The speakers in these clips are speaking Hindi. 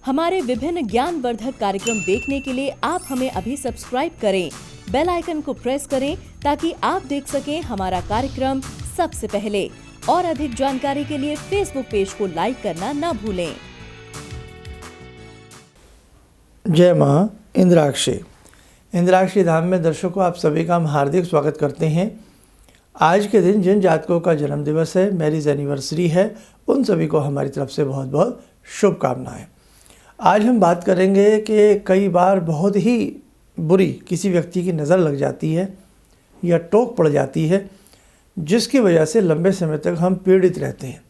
हमारे विभिन्न ज्ञानवर्धक कार्यक्रम देखने के लिए आप हमें अभी सब्सक्राइब करें, बेल आइकन को प्रेस करें ताकि आप देख सकें हमारा कार्यक्रम सबसे पहले। और अधिक जानकारी के लिए फेसबुक पेज को लाइक करना न भूलें। जय मां इंद्राक्षी। इंद्राक्षी धाम में दर्शकों आप सभी का हम हार्दिक स्वागत करते हैं। आज के दिन जिन जातकों का जन्म दिवस है, मैरिज एनिवर्सरी है, उन सभी को हमारी तरफ से बहुत बहुत शुभकामनाएं। आज हम बात करेंगे कि कई बार बहुत ही बुरी किसी व्यक्ति की नज़र लग जाती है या टोक पड़ जाती है, जिसकी वजह से लंबे समय तक हम पीड़ित रहते हैं।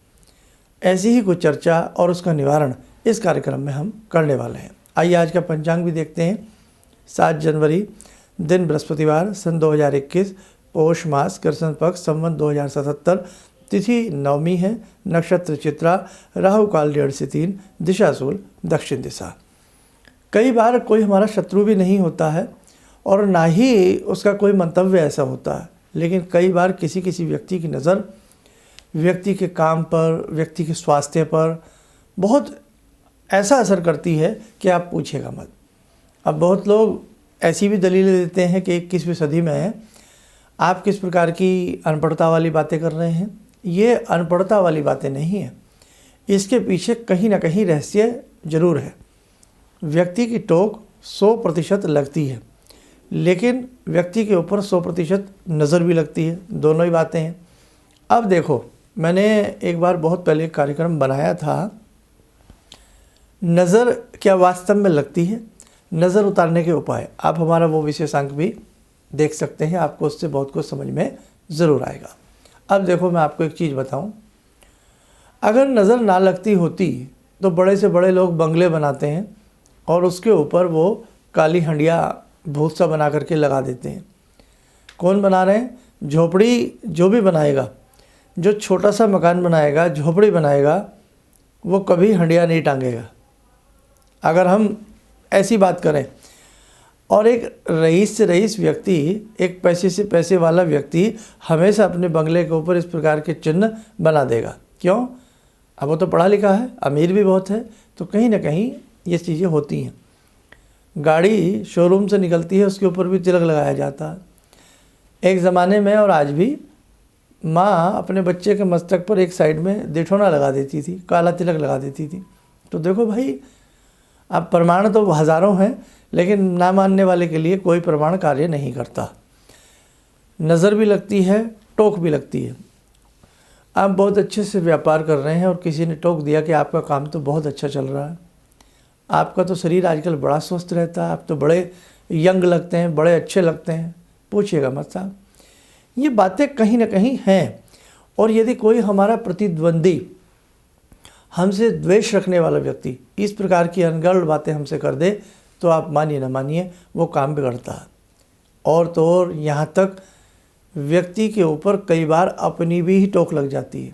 ऐसी ही कुछ चर्चा और उसका निवारण इस कार्यक्रम में हम करने वाले हैं। आइए आज का पंचांग भी देखते हैं। 7 जनवरी, दिन बृहस्पतिवार, सन 2021, पौष मास, कृष्ण पक्ष, संवत 2077, तिथि नवमी है, नक्षत्र चित्रा, राहु काल 1:30 से 3, दिशा शूल दक्षिण दिशा। कई बार कोई हमारा शत्रु भी नहीं होता है और ना ही उसका कोई मंतव्य ऐसा होता है, लेकिन कई बार किसी किसी व्यक्ति की नज़र व्यक्ति के काम पर, व्यक्ति के स्वास्थ्य पर बहुत ऐसा असर करती है कि आप पूछेगा मत। अब बहुत लोग ऐसी भी दलीलें देते हैं कि 21वीं सदी में है, आप किस प्रकार की अनपढ़ता वाली बातें कर रहे हैं। ये अनपढ़ता वाली बातें नहीं है, इसके पीछे कहीं ना कहीं रहस्य जरूर है। व्यक्ति की टोक 100% लगती है, लेकिन व्यक्ति के ऊपर 100% नज़र भी लगती है। दोनों ही बातें हैं। अब देखो, मैंने एक बार बहुत पहले एक कार्यक्रम बनाया था, नज़र क्या वास्तव में लगती है, नज़र उतारने के उपाय। आप हमारा वो विशेषांक भी देख सकते हैं, आपको उससे बहुत कुछ समझ में ज़रूर आएगा। अब देखो, मैं आपको एक चीज़ बताऊं, अगर नज़र ना लगती होती तो बड़े से बड़े लोग बंगले बनाते हैं और उसके ऊपर वो काली हंडिया भूत सा बना करके लगा देते हैं। कौन बना रहे हैं? झोपड़ी जो भी बनाएगा, जो छोटा सा मकान बनाएगा, झोपड़ी बनाएगा, वो कभी हंडिया नहीं टांगेगा। अगर हम ऐसी बात करें, और एक रईस से रईस व्यक्ति, एक पैसे से पैसे वाला व्यक्ति हमेशा अपने बंगले के ऊपर इस प्रकार के चिन्ह बना देगा। क्यों? अब वो तो पढ़ा लिखा है, अमीर भी बहुत है, तो कहीं ना कहीं ये चीज़ें होती हैं। गाड़ी शोरूम से निकलती है, उसके ऊपर भी तिलक लगाया जाता है। एक ज़माने में और आज भी माँ अपने बच्चे के मस्तक पर एक साइड में दिठौना लगा देती थी, काला तिलक लगा देती थी। तो देखो भाई, अब प्रमाण तो हज़ारों हैं, लेकिन ना मानने वाले के लिए कोई प्रमाण कार्य नहीं करता। नज़र भी लगती है, टोक भी लगती है। आप बहुत अच्छे से व्यापार कर रहे हैं और किसी ने टोक दिया कि आपका काम तो बहुत अच्छा चल रहा है, आपका तो शरीर आजकल बड़ा स्वस्थ रहता है, आप तो बड़े यंग लगते हैं, बड़े अच्छे लगते हैं, पूछिएगा मत साहब। ये बातें कहीं ना कहीं हैं। और यदि कोई हमारा प्रतिद्वंदी, हमसे द्वेष रखने वाला व्यक्ति इस प्रकार की अनगढ़ बातें हमसे कर दे, तो आप मानिए ना मानिए, वो काम बिगड़ता है। और तो और यहाँ तक व्यक्ति के ऊपर कई बार अपनी भी ही टोक लग जाती है,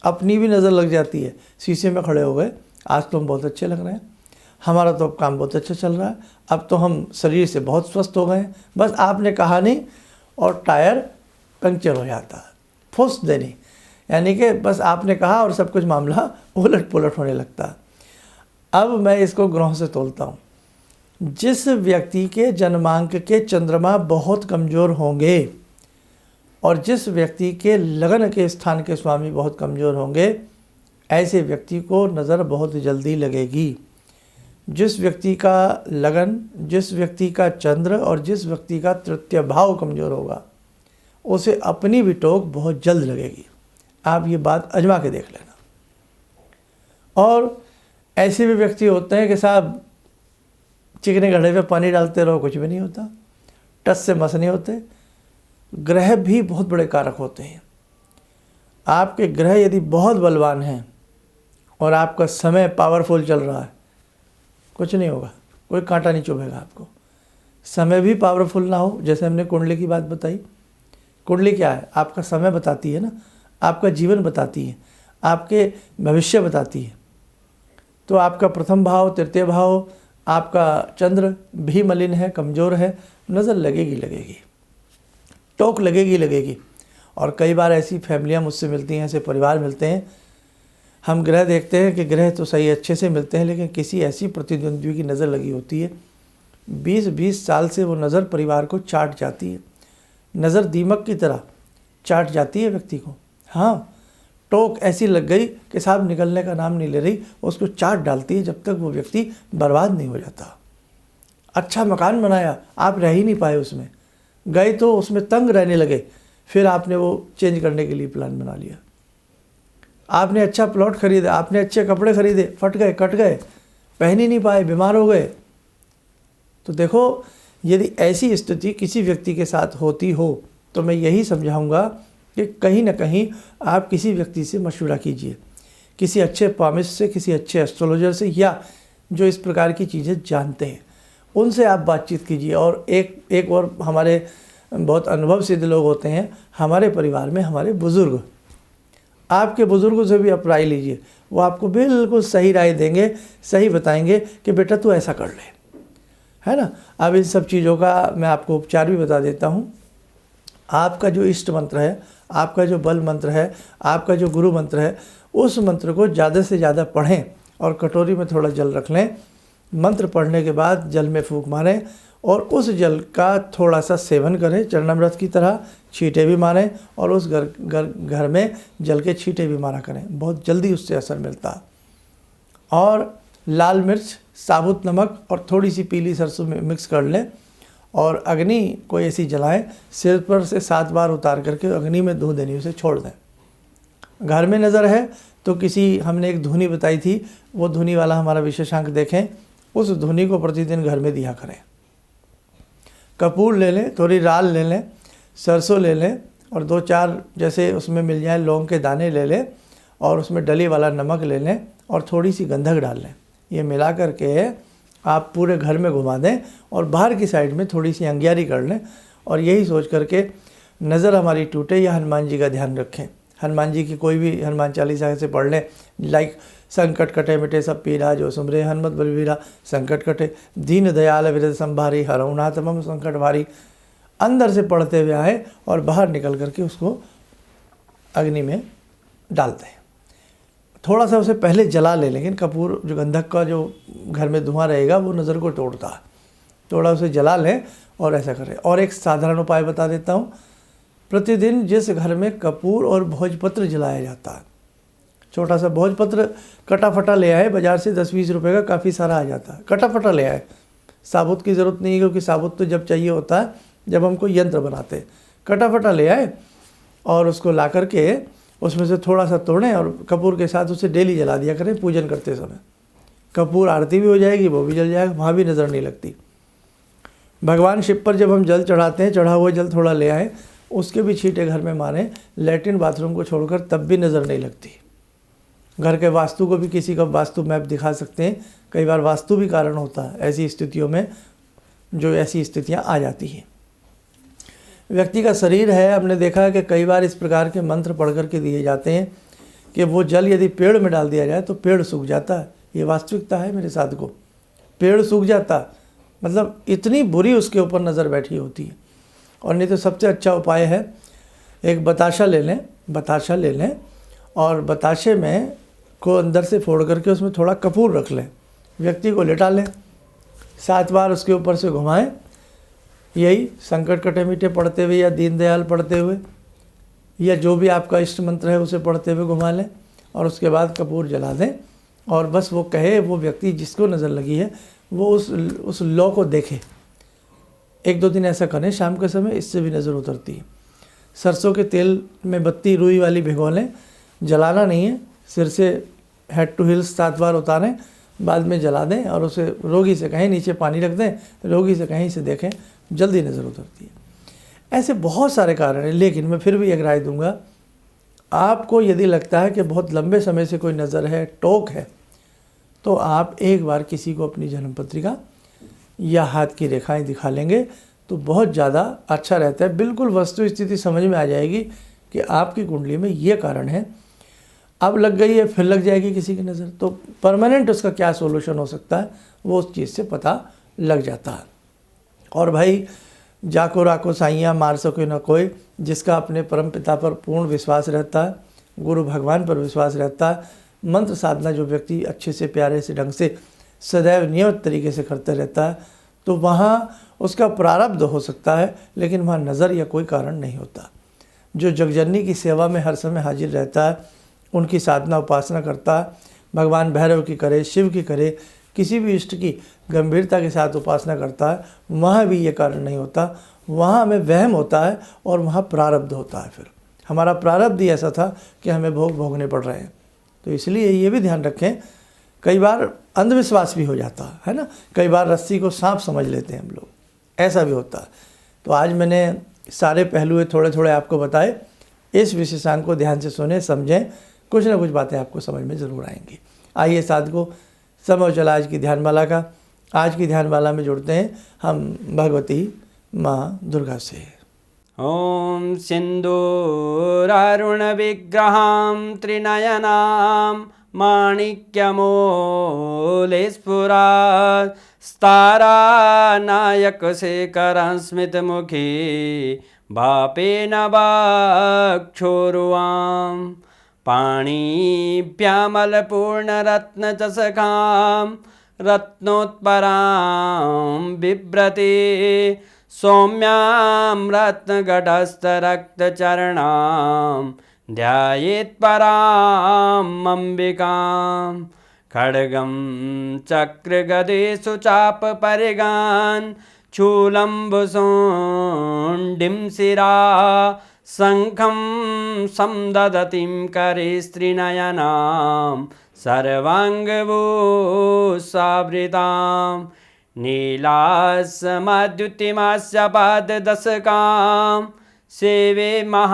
अपनी भी नज़र लग जाती है। शीशे में खड़े हो गए, आज तो हम बहुत अच्छे लग रहे हैं, हमारा तो अब काम बहुत अच्छा चल रहा है, अब तो हम शरीर से बहुत स्वस्थ हो गए हैं, बस आपने कहा नहीं और टायर पंक्चर हो जाता है, फुस देनी, यानी कि बस आपने कहा और सब कुछ मामला उलट पुलट होने लगता है। अब मैं इसको ग्रहों से तोलता हूँ। जिस व्यक्ति के जन्मांक के चंद्रमा बहुत कमज़ोर होंगे और जिस व्यक्ति के लगन के स्थान के स्वामी बहुत कमज़ोर होंगे, ऐसे व्यक्ति को नज़र बहुत जल्दी लगेगी। जिस व्यक्ति का लगन, जिस व्यक्ति का चंद्र और जिस व्यक्ति का तृतीय भाव कमज़ोर होगा, उसे अपनी भी टोक बहुत जल्द लगेगी। आप ये बात आजमा के देख लेना। और ऐसे भी व्यक्ति होते हैं कि साहब चिकने घड़े पे पानी डालते रहो, कुछ भी नहीं होता, टस से मस नहीं होते। ग्रह भी बहुत बड़े कारक होते हैं। आपके ग्रह यदि बहुत बलवान हैं और आपका समय पावरफुल चल रहा है, कुछ नहीं होगा, कोई कांटा नहीं चुभेगा आपको। समय भी पावरफुल ना हो, जैसे हमने कुंडली की बात बताई। कुंडली क्या है? आपका समय बताती है ना, आपका जीवन बताती है, आपके भविष्य बताती है। तो आपका प्रथम भाव, तृतीय भाव, आपका चंद्र भी मलिन है, कमज़ोर है, नज़र लगेगी लगेगी। टोक लगेगी लगेगी। और कई बार ऐसी फैमिलियाँ मुझसे मिलती हैं, ऐसे परिवार मिलते हैं, हम ग्रह देखते हैं कि ग्रह तो सही अच्छे से मिलते हैं, लेकिन किसी ऐसी प्रतिद्वंद्वी की नज़र लगी होती है, 20-20 साल से वो नज़र परिवार को चाट जाती है, नज़र दीमक की तरह चाट जाती है व्यक्ति को। हाँ, टोक ऐसी लग गई कि साहब निकलने का नाम नहीं ले रही, उसको चाट डालती है जब तक वो व्यक्ति बर्बाद नहीं हो जाता। अच्छा मकान बनाया, आप रह ही नहीं पाए उसमें, गए तो उसमें तंग रहने लगे, फिर आपने वो चेंज करने के लिए प्लान बना लिया। आपने अच्छा प्लॉट खरीदा, आपने अच्छे कपड़े खरीदे, फट गए, कट गए, पहन ही नहीं पाए, बीमार हो गए। तो देखो, यदि ऐसी स्थिति किसी व्यक्ति के साथ होती हो तो मैं यही समझाऊंगा कि कहीं ना कहीं आप किसी व्यक्ति से मशवरा कीजिए, किसी अच्छे पामिस्ट से, किसी अच्छे एस्ट्रोलॉजर से, या जो इस प्रकार की चीज़ें जानते हैं उनसे आप बातचीत कीजिए। और एक और हमारे बहुत अनुभव सिद्ध लोग होते हैं हमारे परिवार में, हमारे बुज़ुर्ग, आपके बुज़ुर्गों से भी आप राय लीजिए, वो आपको बिल्कुल सही राय देंगे, सही बताएंगे कि बेटा तू ऐसा कर ले, है ना। अब इन सब चीज़ों का मैं आपको उपचार भी बता देता हूँ। आपका जो इष्ट मंत्र है, आपका जो बल मंत्र है, आपका जो गुरु मंत्र है, उस मंत्र को ज़्यादा से ज़्यादा पढ़ें और कटोरी में थोड़ा जल रख लें। मंत्र पढ़ने के बाद जल में फूंक मारें और उस जल का थोड़ा सा सेवन करें, चरणामृत की तरह छींटे भी मारें और उस घर में जल के छींटे भी मारा करें, बहुत जल्दी उससे असर मिलता है। और लाल मिर्च, साबुत नमक और थोड़ी सी पीली सरसों में मिक्स कर लें और अग्नि कोई ऐसी जलाएं, सिर पर से 7 बार उतार करके अग्नि में धो देनी, उसे छोड़ दें। घर में नज़र है तो किसी, हमने एक धुनी बताई थी, वो धुनी वाला हमारा विशेषांक देखें, उस धुनी को प्रतिदिन घर में दिया करें। कपूर ले लें, थोड़ी राल ले लें, सरसों ले लें और 2-4 जैसे उसमें मिल जाए लौंग के दाने ले लें और उसमें डली वाला नमक ले लें और थोड़ी सी गंधक डाल लें। ये मिला करके आप पूरे घर में घुमा दें और बाहर की साइड में थोड़ी सी अंगियारी कर लें और यही सोच करके नज़र हमारी टूटे या हनुमान जी का ध्यान रखें। हनुमान जी की कोई भी हनुमान चालीसा से पढ़ लें, लाइक संकट कटे मिटे सब पीरा, जो सुमरे हनुमत बलवीरा, संकट कटे दीन दयाल विरद संभारी, हरऊ नाथ मम संकट भारी। अंदर से पढ़ते हुए आए और बाहर निकल करके उसको अग्नि में डाल दें। थोड़ा सा उसे पहले जला लें, लेकिन कपूर जो गंधक का जो घर में धुआं रहेगा वो नज़र को तोड़ता है, थोड़ा उसे जला लें और ऐसा करें। और एक साधारण उपाय बता देता हूँ, प्रतिदिन जिस घर में कपूर और भोजपत्र जलाया जाता है, छोटा सा भोजपत्र कटा फटा ले आए बाज़ार से, 10-20 रुपये का काफ़ी सारा आ जाता है, कटा फटा ले आए, साबुत की ज़रूरत नहीं है, क्योंकि साबुत तो जब चाहिए होता है जब हमको यंत्र बनाते। कटा फटा ले आए और उसको ला करके उसमें से थोड़ा सा तोड़ें और कपूर के साथ उसे डेली जला दिया करें पूजन करते समय। कपूर आरती भी हो जाएगी, वो भी जल जाएगा, वहाँ भी नज़र नहीं लगती। भगवान शिव पर जब हम जल चढ़ाते हैं, चढ़ा हुआ जल थोड़ा ले आए, उसके भी छींटे घर में मारें, लैट्रिन बाथरूम को छोड़कर, तब भी नज़र नहीं लगती। घर के वास्तु को भी किसी का वास्तु मैप दिखा सकते हैं, कई बार वास्तु भी कारण होता है ऐसी स्थितियों में, जो ऐसी स्थितियाँ आ जाती हैं। व्यक्ति का शरीर है, हमने देखा है कि कई बार इस प्रकार के मंत्र पढ़ कर के दिए जाते हैं कि वो जल यदि पेड़ में डाल दिया जाए तो पेड़ सूख जाता है। ये वास्तविकता है मेरे साथ को, पेड़ सूख जाता, मतलब इतनी बुरी उसके ऊपर नज़र बैठी होती है। और नहीं तो सबसे अच्छा उपाय है, एक बताशा ले लें, बताशा ले लें और बताशे में को अंदर से फोड़ करके उसमें थोड़ा कपूर रख लें, व्यक्ति को लेटा लें, 7 बार उसके ऊपर से घुमाएं, यही संकट कटे मीठे पढ़ते हुए या दीनदयाल पढ़ते हुए या जो भी आपका इष्ट मंत्र है उसे पढ़ते हुए घुमा लें और उसके बाद कपूर जला दें। और बस वो कहे, वो व्यक्ति जिसको नज़र लगी है वो उस लौ को देखे। 1-2 दिन ऐसा करें शाम के समय, इससे भी नज़र उतरती है। सरसों के तेल में बत्ती रुई वाली भिगो लें, जलाना नहीं है, सिर से हेड टू हिल्स 7 बार उतारें, बाद में जला दें और उसे रोगी से कहीं नीचे पानी रख दें, रोगी से कहीं से देखें, जल्दी नज़र उतरती है। ऐसे बहुत सारे कारण हैं, लेकिन मैं फिर भी एक राय दूंगा, आपको यदि लगता है कि बहुत लंबे समय से कोई नज़र है, टोक है, तो आप एक बार किसी को अपनी जन्म पत्रिका या हाथ की रेखाएं दिखा लेंगे तो बहुत ज़्यादा अच्छा रहता है। बिल्कुल वस्तु स्थिति समझ में आ जाएगी कि आपकी कुंडली में ये कारण है। अब लग गई है, फिर लग जाएगी किसी की नज़र, तो परमानेंट उसका क्या सोल्यूशन हो सकता है वो उस चीज़ से पता लग जाता है। और भाई जाको राको साइयाँ मार सके न कोई, जिसका अपने परम पिता पर पूर्ण विश्वास रहता है, गुरु भगवान पर विश्वास रहता है, मंत्र साधना जो व्यक्ति अच्छे से प्यारे से ढंग से सदैव नियमित तरीके से करते रहता है, तो वहाँ उसका प्रारब्ध हो सकता है, लेकिन वहाँ नज़र या कोई कारण नहीं होता। जो जगजननी की सेवा में हर समय हाजिर रहता है, उनकी साधना उपासना करता है, भगवान भैरव की करे, शिव की करे, किसी भी इष्ट की गंभीरता के साथ उपासना करता है, वहाँ भी ये कारण नहीं होता। वहाँ हमें वहम होता है और वहाँ प्रारब्ध होता है। फिर हमारा प्रारब्ध ही ऐसा था कि हमें भोग भोगने पड़ रहे हैं। तो इसलिए ये भी ध्यान रखें, कई बार अंधविश्वास भी हो जाता है ना, कई बार रस्सी को सांप समझ लेते हैं हम लोग, ऐसा भी होता है। तो आज मैंने सारे पहलू थोड़े थोड़े आपको बताए। इस विशेषांक को ध्यान से सुने, समझें, कुछ ना कुछ बातें आपको समझ में ज़रूर आएंगी। आइए साधकों, समय चला आज की ध्यानमाला का। आज की ध्यानमाला में जुड़ते हैं हम भगवती माँ दुर्गा से। ॐ सिन्दूरारुणविग्रहां त्रिनयनां माणिक्यमूलस्फुरात् स्तारानायकशेखरं स्मितमुखी वापेन वक्षोरुवां पाणिभ्यामलपूर्णरत्नचषकां रत्नोत्परां बिभ्रति सौम्यां रत्नगटस्थरक्तचरणां ध्यायेत् पराम् अम्बिकां खड्गं चक्रगदेषु चापपरिगान् शूलम्बुशोण्डिं शिरा शङ्खं समदधतीं करे स्त्रीनयनां सर्वाङ्गभूषावृतां नीलासमद्युतिमास्य पाददशकां सेवे महाकालिकां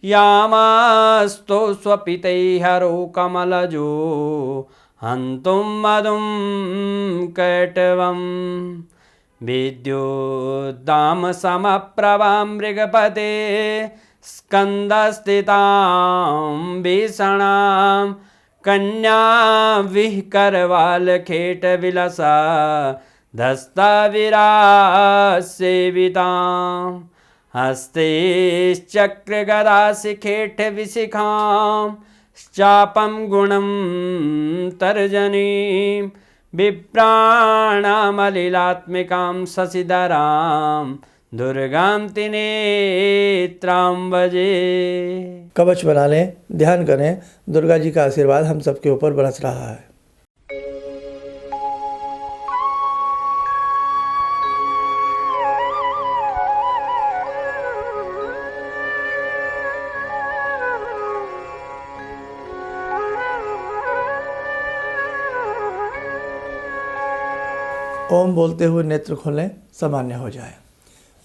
यामास्तो स्वपितैहरो कमलजो हन्तुं मधुं कैटवं विद्युद्दामसमप्रभां मृगपते स्कन्दस्थितां भीषणां कन्या विहकरवालखेटविलसा धस्ताविरासेवितां हस्ते चक्रगदाशिखेटविशिखां चापं गुणं तर्जनीं विप्राणामलिलात्मिकां शशिधरां दुर्गां त्रिनेत्रां भजे। कवच बना लें, ध्यान करें, दुर्गा जी का आशीर्वाद हम सबके ऊपर बरस रहा है। ओम बोलते हुए नेत्र खोलें, सामान्य हो जाए।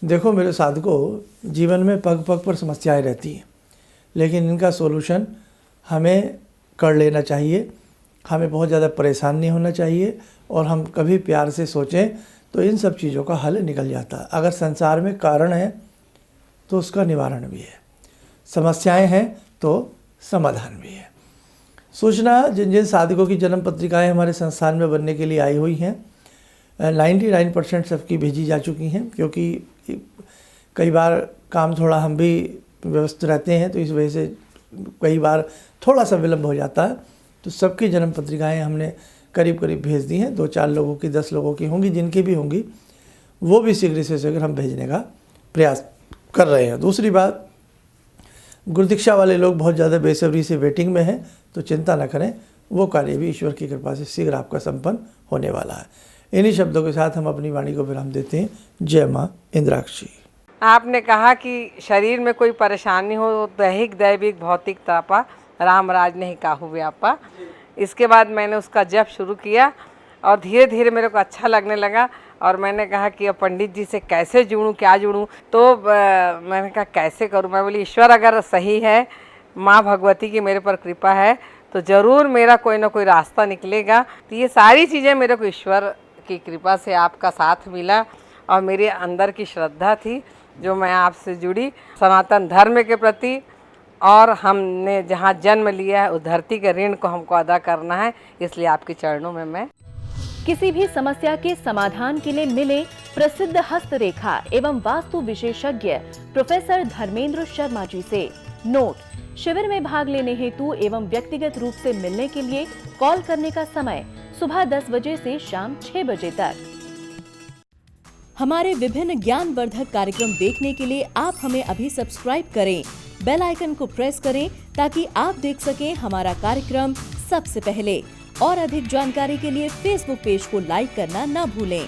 देखो मेरे साधकों, जीवन में पग पग पर समस्याएं रहती हैं, लेकिन इनका सोल्यूशन हमें कर लेना चाहिए। हमें बहुत ज़्यादा परेशान नहीं होना चाहिए, और हम कभी प्यार से सोचें तो इन सब चीज़ों का हल निकल जाता है। अगर संसार में कारण है तो उसका निवारण भी है, समस्याएं हैं तो समाधान भी है। सूचना जिन जिन साधकों की जन्म पत्रिकाएँ हमारे संस्थान में बनने के लिए आई हुई हैं, 99% सबकी भेजी जा चुकी हैं, क्योंकि कई बार काम थोड़ा हम भी व्यस्त रहते हैं, तो इस वजह से कई बार थोड़ा सा विलम्ब हो जाता है। तो सबकी जन्म पत्रिकाएँ हमने करीब करीब भेज दी हैं। 2-4 लोगों की, 10 लोगों की होंगी, जिनकी भी होंगी वो भी शीघ्र से शीघ्र हम भेजने का प्रयास कर रहे हैं। दूसरी बात, गुरुदीक्षा वाले लोग बहुत ज़्यादा बेसब्री से वेटिंग में हैं, तो चिंता न करें, वो कार्य भी ईश्वर की कृपा से शीघ्र आपका संपन्न होने वाला है। इन्हीं शब्दों के साथ हम अपनी वाणी को विराम देते हैं। जय माँ इंद्राक्षी। आपने कहा कि शरीर में कोई परेशानी हो, दैहिक दैविक भौतिक तापा राम राज नहीं काहू व्यापा। इसके बाद मैंने उसका जप शुरू किया और धीरे धीरे मेरे को अच्छा लगने लगा, और मैंने कहा कि अब पंडित जी से कैसे जुड़ूं, क्या जुड़ूं। तो मैंने कहा कैसे करूं। मैं बोली ईश्वर अगर सही है, माँ भगवती की मेरे पर कृपा है, तो ज़रूर मेरा कोई ना कोई रास्ता निकलेगा। तो ये सारी चीज़ें मेरे को ईश्वर की कृपा से आपका साथ मिला, और मेरे अंदर की श्रद्धा थी जो मैं आपसे जुड़ी सनातन धर्म के प्रति, और हमने जहाँ जन्म लिया है उस धरती के ऋण को हमको अदा करना है, इसलिए आपके चरणों में मैं किसी भी समस्या के समाधान के लिए मिले प्रसिद्ध हस्तरेखा एवं वास्तु विशेषज्ञ प्रोफेसर धर्मेंद्र शर्मा जी से। नोट: शिविर में भाग लेने हेतु एवं व्यक्तिगत रूप से मिलने के लिए कॉल करने का समय सुबह 10 बजे से शाम 6 बजे तक। हमारे विभिन्न ज्ञानवर्धक कार्यक्रम देखने के लिए आप हमें अभी सब्सक्राइब करें, बेल आइकन को प्रेस करें ताकि आप देख सकें हमारा कार्यक्रम सबसे पहले। और अधिक जानकारी के लिए फेसबुक पेज को लाइक करना न भूलें।